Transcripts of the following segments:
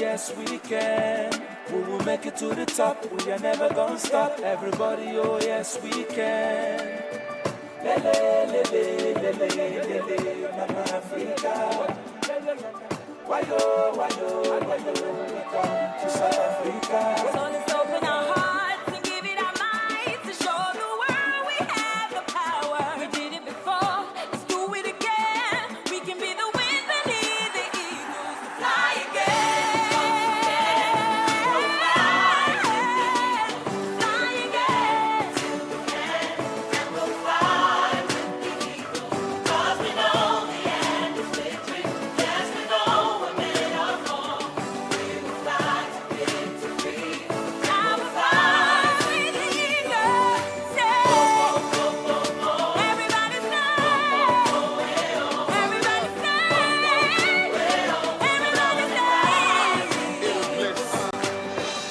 yes we can. We will make it to the top, we are never gonna stop. Everybody, oh yes we can. Lele, lele, lele, lele, Mama Africa. Why yo, we come to South Africa. So let's open our hearts and give it our might to show the world we have the power. We did it before, let's do it again. We can be the wind beneath the eagles to fly again. Fly again. Till the end, and we'll fly with the eagles. 'Cause we know the end is victory. Yes, we know we're made of more. We will fly to victory. I will fly with the eagles. Everybody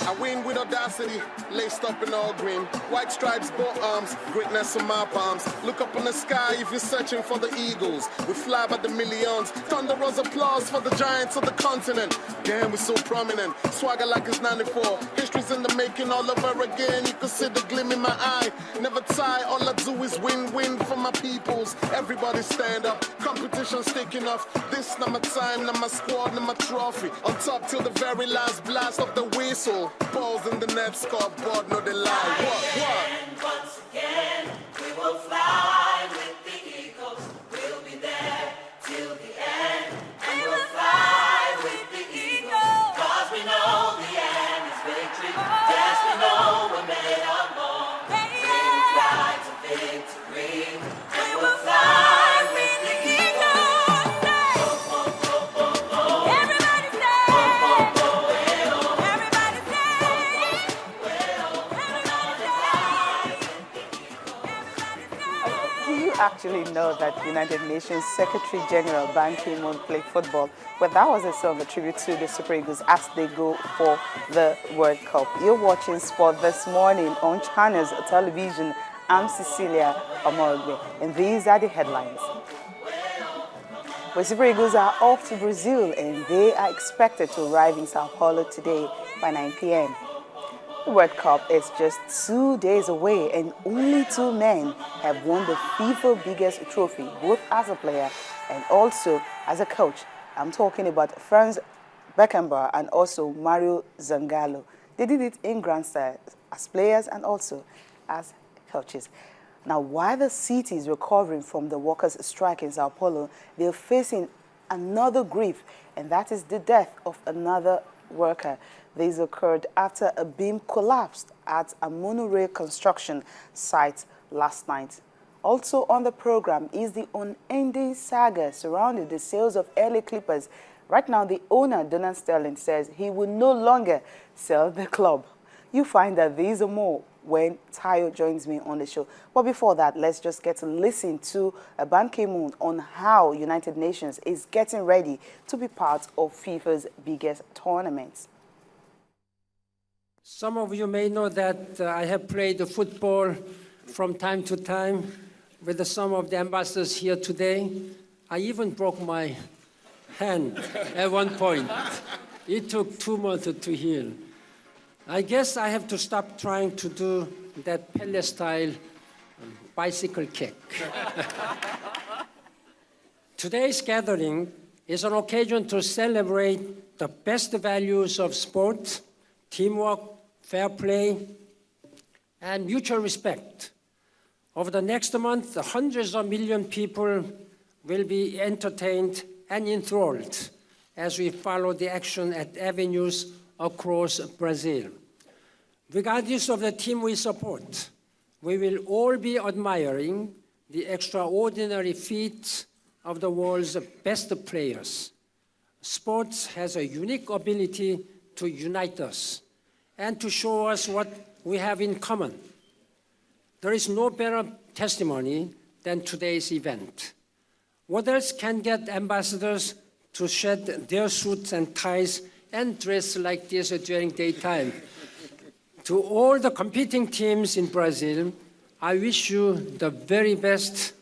I win with audacity, laced up in all green. White stripes, both arms, greatness in my palms. Look up in the sky if you're searching for the eagles. We fly by the millions, thunderous applause for the giants of the continent. Damn, we're so prominent, swagger like it's 94. History's in the making all over again. You can see the gleam in my eye. Never tie, all I do is win for my peoples. Everybody stand up, competition's taking off. This not my time, not my squad, not my trophy. On top till the very last blast of the whistle. Balls in the net, scoreboard, no they lie. What? And once again, we will fly with the eagles. We'll be there till the end. And we'll fly with the eagles. 'Cause we know the end is victory. Yes, we know we're made of more. We will fly to victory. We will fly with the eagles. Everybody say, everybody say. Do you actually know that United Nations Secretary General Ban Ki-moon played football? Well, that was a song, a tribute to the Super Eagles as they go for the World Cup. You're watching Sport This Morning on Channels Television. I'm Cecilia Amorgbe, and these are the headlines. The Super Eagles are off to Brazil, and they are expected to arrive in Sao Paulo today by 9 p.m. The World Cup is just 2 days away, and only two men have won the FIFA biggest trophy, both as a player and also as a coach. I'm talking about Franz Beckenbauer and also Mario Zagallo. They did it in grand style as players and also as coaches. Now, while the city is recovering from the workers' strike in Sao Paulo, they're facing another grief, and that is the death of another worker. This occurred after a beam collapsed at a monorail construction site last night. Also on the program is the unending saga surrounding the sales of LA Clippers. Right now, the owner, Donald Sterling, says he will no longer sell the club. You find that these are more when Tayo joins me on the show. But before that, let's just get to listen to Ban Ki-moon on how United Nations is getting ready to be part of FIFA's biggest tournaments. Some of you may know that I have played football from time to time with some of the ambassadors here today. I even broke my hand at one point. It took 2 months to heal. I guess I have to stop trying to do that Pele-style bicycle kick. Today's gathering is an occasion to celebrate the best values of sport, teamwork, fair play, and mutual respect. Over the next month, hundreds of million people will be entertained and enthralled as we follow the action at avenues across Brazil. Regardless of the team we support, we will all be admiring the extraordinary feats of the world's best players. Sports has a unique ability to unite us and to show us what we have in common. There is no better testimony than today's event. What else can get ambassadors to shed their suits and ties and dress like this during daytime? To all the competing teams in Brazil, I wish you the very best.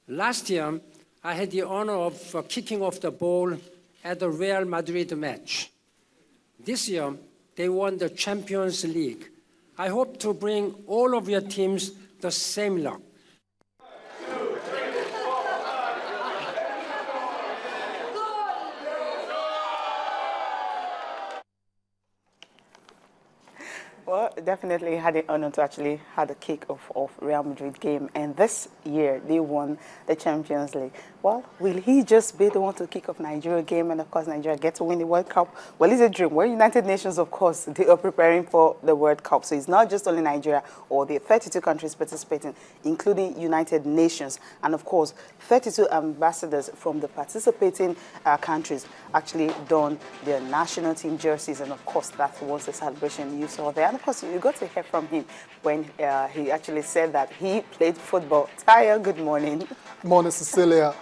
Last year, I had the honor of kicking off the ball at the Real Madrid match. This year, they won the Champions League. I hope to bring all of your teams the same luck. Well, definitely had the honor to actually have the kick-off of Real Madrid game, and this year they won the Champions League. Well, will he just be the one to kick off Nigeria game, and of course Nigeria get to win the World Cup? Well, it's a dream. We're United Nations, of course, they are preparing for the World Cup, so it's not just only Nigeria or the 32 countries participating, including United Nations, and of course 32 ambassadors from the participating countries actually don their national team jerseys, and of course that was the celebration you saw there. And of course, you got to hear from him when he actually said that he played football. Taya, good morning. Morning, Cecilia.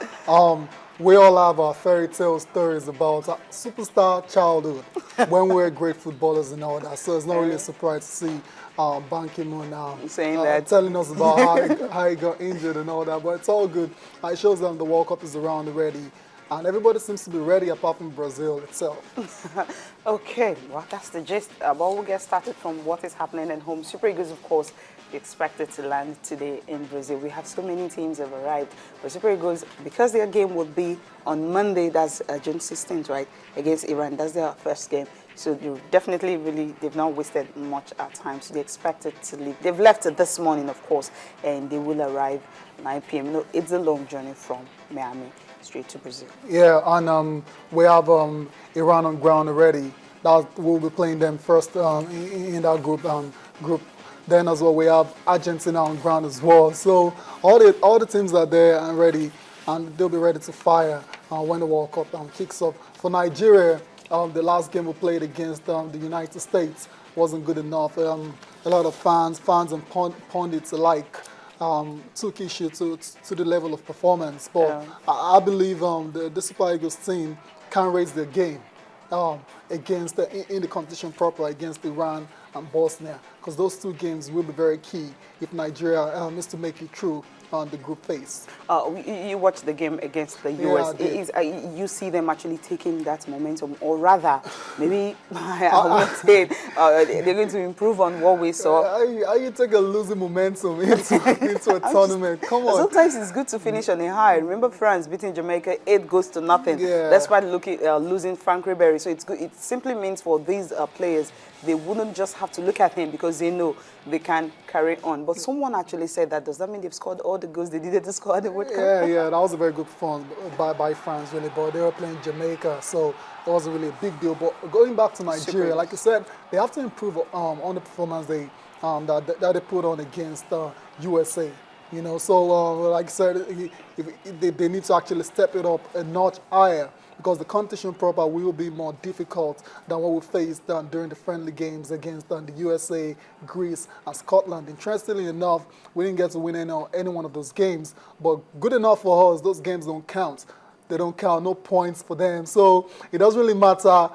We all have our fairy tale stories about our superstar childhood when we were great footballers and all that. So it's not really a surprise to see Ban Ki-moon saying that, telling us about how he got injured and all that. But it's all good. It shows that the World Cup is around already. And everybody seems to be ready apart from Brazil itself. Okay, well, that's the gist. But we'll get started from what is happening at home. Super Eagles, of course, expected to land today in Brazil. We have so many teams have arrived. But Super Eagles, because their game will be on Monday, that's June 16th, right, against Iran. That's their first game. So they definitely they've not wasted much time. So they expected to leave. They've left this morning, of course, and they will arrive 9 p.m. You know, it's a long journey from Miami straight to Brazil. Yeah, and we have Iran on ground already. We'll be playing them first in that group. Then as well, we have Argentina on ground as well. So all the teams are there and ready, and they'll be ready to fire when the World Cup kicks off. For Nigeria, the last game we played against the United States wasn't good enough. A lot of fans and pundits alike took issue to the level of performance. But yeah. I believe the Super Eagles team can raise their game against in the competition proper against Iran and Bosnia, because those two games will be very key if Nigeria is to make it through on the group phase. You watched the game against the US. You see them actually taking that momentum, or rather, maybe I would say they're going to improve on what we saw. How you take a losing momentum into a tournament? Come on. Sometimes it's good to finish on a high. Remember France beating Jamaica 8-0. Yeah. Despite losing Frank Ribery. So it's good. It simply means for these players, they wouldn't just have to look at him because they know they can carry on. But someone actually said that, does that mean they've scored all the goals they needed to score at the World Cup? Yeah, that was a very good performance by France, really. But they were playing Jamaica, so it wasn't really a big deal. But going back to Nigeria, like you said, they have to improve on the performance that they put on against USA. You know, so like I said, they need to actually step it up a notch higher, because the competition proper will be more difficult than what we faced during the friendly games against the USA, Greece, and Scotland. Interestingly enough, we didn't get to win any one of those games, but good enough for us, those games don't count. They don't count, no points for them. So it doesn't really matter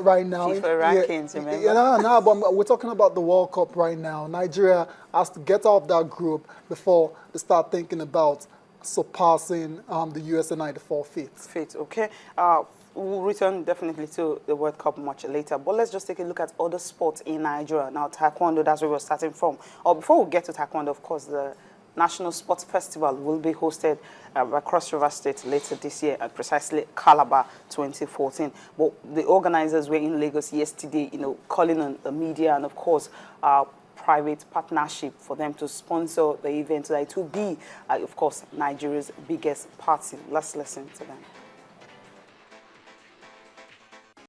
right now. FIFA rankings, remember? No, but we're talking about the World Cup right now. Nigeria has to get out of that group before they start thinking about surpassing the USA 94 feet. Okay. We'll return definitely to the World Cup much later. But let's just take a look at other sports in Nigeria. Now, Taekwondo, that's where we're starting from. Before we get to Taekwondo, of course, the National Sports Festival will be hosted across River State later this year at precisely Calabar 2014. But the organizers were in Lagos yesterday, calling on the media and, of course, private partnership for them to sponsor the event so that it will be, of course, Nigeria's biggest party. Let's listen to them.